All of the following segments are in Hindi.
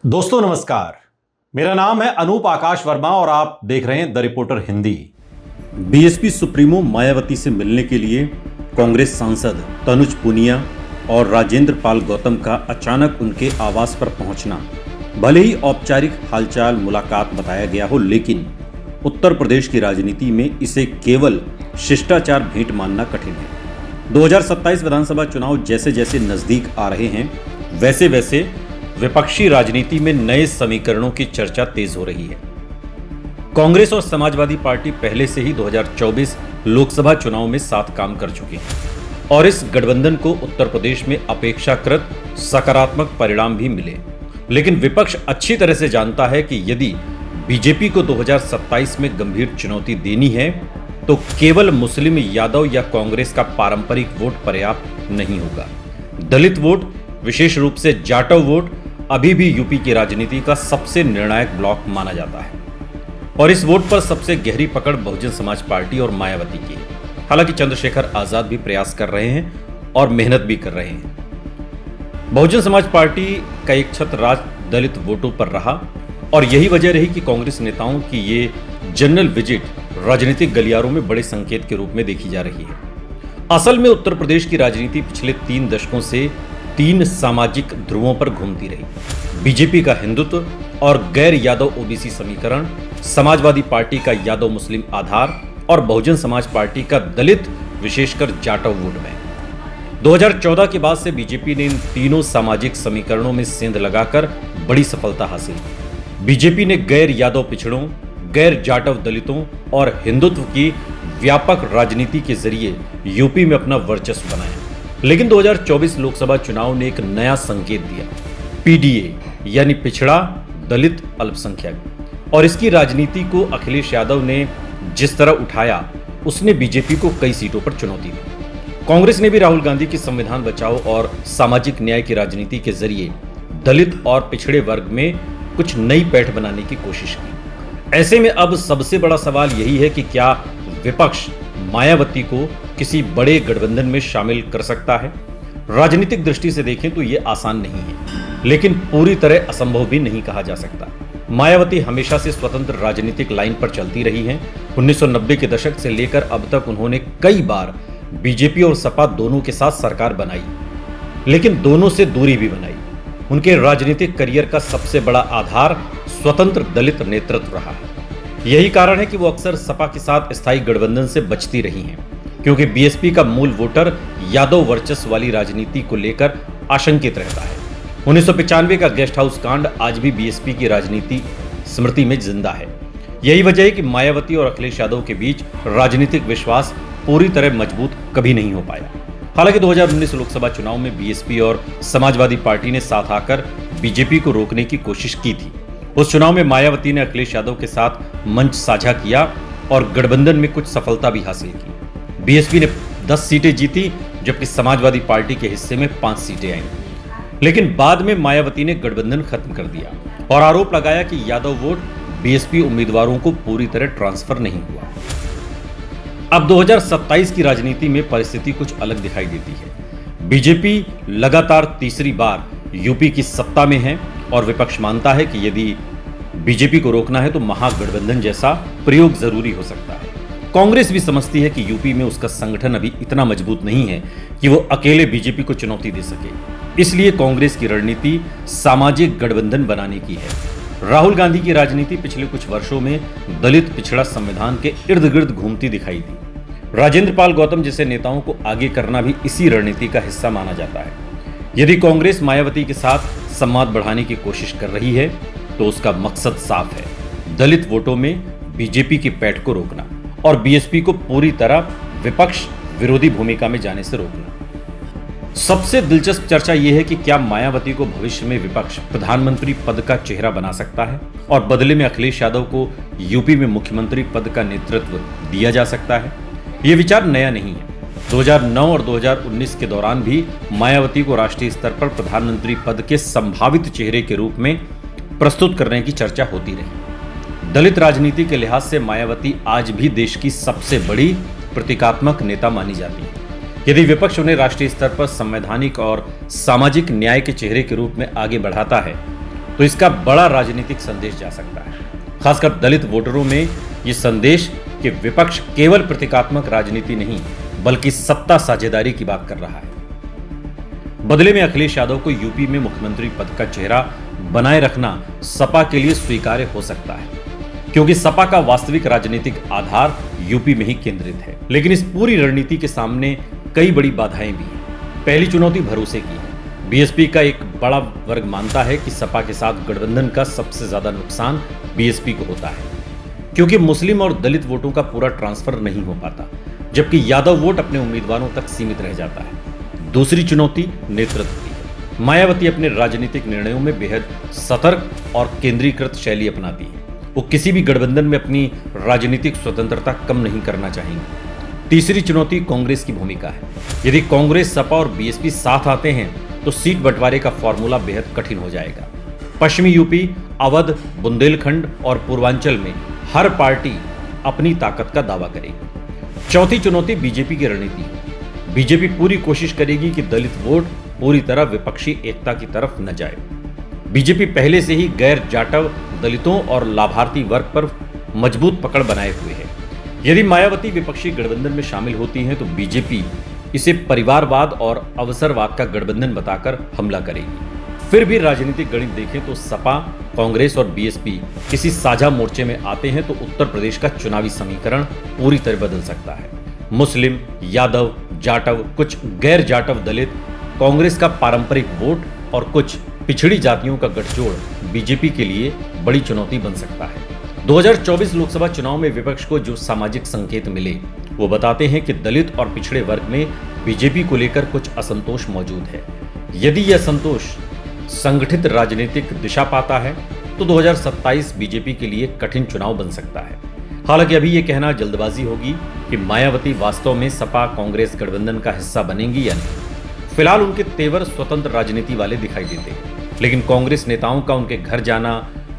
दोस्तों नमस्कार, मेरा नाम है अनूप आकाश वर्मा और आप देख रहे हैं the reporter Hindi. BSP supremo Mayawati से मिलने के लिए कांग्रेस सांसद तनुज पुनिया और राजेंद्र पाल गौतम का अचानक उनके आवास पर पहुंचना भले ही औपचारिक हालचाल मुलाकात बताया गया हो, लेकिन उत्तर प्रदेश की राजनीति में इसे केवल शिष्टाचार भेंट मानना कठिन है। 2027 विधानसभा चुनाव जैसे जैसे नजदीक आ रहे हैं, वैसे वैसे विपक्षी राजनीति में नए समीकरणों की चर्चा तेज हो रही है। कांग्रेस और समाजवादी पार्टी पहले से ही 2024 लोकसभा चुनाव में साथ काम कर चुके हैं और इस गठबंधन को उत्तर प्रदेश में अपेक्षाकृत सकारात्मक परिणाम भी मिले। लेकिन विपक्ष अच्छी तरह से जानता है कि यदि बीजेपी को 2027 में गंभीर चुनौती देनी है तो केवल मुस्लिम यादव या कांग्रेस का पारंपरिक वोट पर्याप्त नहीं होगा। दलित वोट, विशेष रूप से जाटव वोट, अभी भी यूपी की राजनीति का सबसे निर्णायक ब्लॉक माना जाता है और इस वोट पर सबसे गहरी पकड़ बहुजन समाज पार्टी और मायावती की है। हालांकि चंद्रशेखर आजाद भी प्रयास कर रहे हैं और मेहनत भी कर रहे हैं। बहुजन समाज पार्टी का एक छत्र राज दलित वोटों पर रहा और यही वजह रही कि कांग्रेस नेताओं की ये जनरल विजिट राजनीतिक गलियारों में बड़े संकेत के रूप में देखी जा रही है। असल में उत्तर प्रदेश की राजनीति पिछले 3 दशकों से 3 सामाजिक ध्रुवों पर घूमती रही। बीजेपी का हिंदुत्व और गैर यादव ओबीसी समीकरण, समाजवादी पार्टी का यादव मुस्लिम आधार और बहुजन समाज पार्टी का दलित विशेषकर जाटव वोट बैंक। 2014 के बाद से बीजेपी ने इन तीनों सामाजिक समीकरणों में सेंध लगाकर बड़ी सफलता हासिल की। बीजेपी ने गैर यादव पिछड़ों, गैर जाटव दलितों और हिंदुत्व की व्यापक राजनीति के जरिए यूपी में अपना वर्चस्व बनाया। लेकिन 2024 लोकसभा चुनाव ने एक नया संकेत दिया, पीडीए यानी पिछड़ा दलित अल्पसंख्यक, और इसकी राजनीति को अखिलेश यादव ने जिस तरह उठाया उसने बीजेपी को कई सीटों पर चुनौती दी। कांग्रेस ने भी राहुल गांधी की संविधान बचाओ और सामाजिक न्याय की राजनीति के जरिए दलित और पिछड़े वर्ग में कुछ नई पैठ बनाने की कोशिश की। ऐसे में अब सबसे बड़ा सवाल यही है कि क्या विपक्ष मायावती को किसी बड़े गठबंधन में शामिल कर सकता है। राजनीतिक दृष्टि से देखें तो यह आसान नहीं है, लेकिन पूरी तरह असंभव भी नहीं कहा जा सकता। मायावती हमेशा से स्वतंत्र राजनीतिक लाइन पर चलती रही हैं। 1990 के दशक से लेकर अब तक उन्होंने कई बार बीजेपी और सपा दोनों के साथ सरकार बनाई, लेकिन दोनों से दूरी भी बनाई। उनके राजनीतिक करियर का सबसे बड़ा आधार स्वतंत्र दलित नेतृत्व रहा है। यही कारण है कि वो अक्सर सपा के साथ स्थायी गठबंधन से बचती रही हैं, क्योंकि बीएसपी का मूल वोटर यादव वर्चस्व वाली राजनीति को लेकर आशंकित रहता है। 1995 का गेस्ट हाउस कांड आज भी बीएसपी की राजनीति स्मृति में जिंदा है। यही वजह है कि मायावती और अखिलेश यादव के बीच राजनीतिक विश्वास पूरी तरह मजबूत कभी नहीं हो पाया। हालांकि 2019 लोकसभा चुनाव में बीएसपी और समाजवादी पार्टी ने साथ आकर बीजेपी को रोकने की कोशिश की थी। उस चुनाव में मायावती ने अखिलेश यादव के साथ मंच साझा किया और गठबंधन में कुछ सफलता भी हासिल की। बीएसपी ने 10 सीटें जीती, जबकि समाजवादी पार्टी के हिस्से में 5 सीटें आईं। लेकिन बाद में मायावती ने गठबंधन खत्म कर दिया और आरोप लगाया कि यादव वोट बीएसपी उम्मीदवारों को पूरी तरह ट्रांसफर नहीं हुआ। अब 2027 की राजनीति में परिस्थिति कुछ अलग दिखाई देती है। बीजेपी लगातार तीसरी बार यूपी की सत्ता में है और विपक्ष मानता है कि यदि बीजेपी को रोकना है तो महागठबंधन जैसा प्रयोग जरूरी हो सकता है। कांग्रेस भी समझती है कि यूपी में उसका संगठन अभी इतना मजबूत नहीं है कि वो अकेले बीजेपी को चुनौती दे सके। इसलिए कांग्रेस की रणनीति सामाजिक गठबंधन बनाने की है। राहुल गांधी की राजनीति पिछले कुछ वर्षों में दलित पिछड़ा संविधान के इर्द गिर्द घूमती दिखाई दी। राजेंद्र पाल गौतम जैसे नेताओं को आगे करना भी इसी रणनीति का हिस्सा माना जाता है। यदि कांग्रेस मायावती के साथ संवाद बढ़ाने की कोशिश कर रही है तो उसका मकसद साफ है, दलित वोटों में बीजेपी की पैठ को रोकना और बीएसपी को पूरी तरह विपक्ष विरोधी भूमिका में जाने से रोकना। सबसे दिलचस्प चर्चा यह है कि क्या मायावती को भविष्य में विपक्ष प्रधानमंत्री पद का चेहरा बना सकता है और बदले में अखिलेश यादव को यूपी में मुख्यमंत्री पद का नेतृत्व दिया जा सकता है। यह विचार नया नहीं है। 2009 और 2019 के दौरान भी मायावती को राष्ट्रीय स्तर पर प्रधानमंत्री पद के संभावित चेहरे के रूप में प्रस्तुत करने की चर्चा होती रही। दलित राजनीति के लिहाज से मायावती आज भी देश की सबसे बड़ी प्रतीकात्मक नेता मानी जाती है। यदि विपक्ष उन्हें राष्ट्रीय स्तर पर संवैधानिक और सामाजिक न्याय के चेहरे के रूप में आगे बढ़ाता है तो इसका बड़ा राजनीतिक संदेश जा सकता है। खासकर दलित वोटरों में ये संदेश कि विपक्ष केवल प्रतीकात्मक राजनीति नहीं बल्कि सत्ता साझेदारी की बात कर रहा है। बदले में अखिलेश यादव को यूपी में मुख्यमंत्री पद का चेहरा बनाए रखना सपा के लिए स्वीकार्य हो सकता है, क्योंकि सपा का वास्तविक राजनीतिक आधार यूपी में ही केंद्रित है। लेकिन इस पूरी रणनीति के सामने कई बड़ी बाधाएं भी हैं। पहली चुनौती भरोसे की है। बीएसपी का एक बड़ा वर्ग मानता है कि सपा के साथ गठबंधन का सबसे ज्यादा नुकसान बीएसपी को होता है, क्योंकि मुस्लिम और दलित वोटों का पूरा ट्रांसफर नहीं हो पाता, जबकि यादव वोट अपने उम्मीदवारों तक सीमित रह जाता है। दूसरी चुनौती नेतृत्व की है। मायावती अपने राजनीतिक निर्णयों में बेहद सतर्क और केंद्रीकृत शैली अपनाती है। वो किसी भी गठबंधन में अपनी राजनीतिक स्वतंत्रता कम नहीं करना चाहेंगे। तीसरी चुनौती कांग्रेस की भूमिका है। यदि कांग्रेस, सपा और बीएसपी साथ आते हैं तो सीट बंटवारे का फॉर्मूला बेहद कठिन हो जाएगा। पश्चिमी यूपी, अवध, बुंदेलखंड और पूर्वांचल में हर पार्टी अपनी ताकत का दावा करेगी। चौथी चुनौती बीजेपी की रणनीति है। बीजेपी पूरी कोशिश करेगी कि दलित वोट पूरी तरह विपक्षी एकता की तरफ न जाए। बीजेपी पहले से ही गैर जाटव दलितों और लाभार्थी वर्ग पर मजबूत पकड़ बनाए हुए है। यदि मायावती विपक्षी गठबंधन में शामिल होती हैं तो बीजेपी इसे परिवारवाद और अवसरवाद का गठबंधन बताकर हमला करेगी। फिर भी राजनीतिक गणित देखें तो सपा, कांग्रेस और बीएसपी किसी साझा मोर्चे में आते हैं तो उत्तर प्रदेश का चुनावी समीकरण पूरी तरह बदल सकता है। मुस्लिम, यादव, जाटव, कुछ गैर जाटव दलित, कांग्रेस का पारंपरिक वोट और कुछ पिछड़ी जातियों का गठजोड़ बीजेपी के लिए बड़ी चुनौती बन सकता है। 2024 लोकसभा चुनाव में विपक्ष को जो सामाजिक संकेत मिले वो बताते हैं कि दलित और पिछड़े वर्ग में बीजेपी को लेकर कुछ असंतोष मौजूद है। यदि यह असंतोष संगठित राजनीतिक दिशा पाता है तो 2027 बीजेपी के लिए कठिन चुनाव बन सकता है। हालांकि अभी यह कहना जल्दबाजी होगी कि मायावती वास्तव में सपा कांग्रेस गठबंधन का हिस्सा बनेंगी या नहीं। फिलहाल उनके तेवर स्वतंत्र राजनीति वाले दिखाई देते हैं, लेकिन कांग्रेस नेताओं का उनके घर जाना,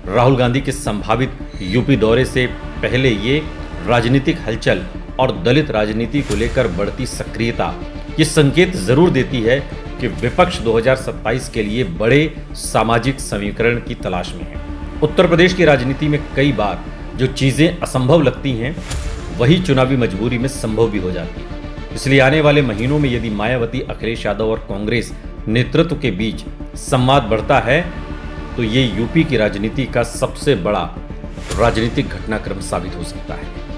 राहुल गांधी के संभावित यूपी दौरे से पहले ये राजनीतिक हलचल और दलित राजनीति को लेकर बढ़ती सक्रियता ये संकेत जरूर देती है कि विपक्ष 2027 के लिए बड़े सामाजिक समीकरण की तलाश में है। उत्तर प्रदेश की राजनीति में कई बार जो चीजें असंभव लगती हैं वही चुनावी मजबूरी में संभव भी हो जाती है। इसलिए आने वाले महीनों में यदि मायावती, अखिलेश यादव और कांग्रेस नेतृत्व के बीच संवाद बढ़ता है तो ये यूपी की राजनीति का सबसे बड़ा राजनीतिक घटनाक्रम साबित हो सकता है।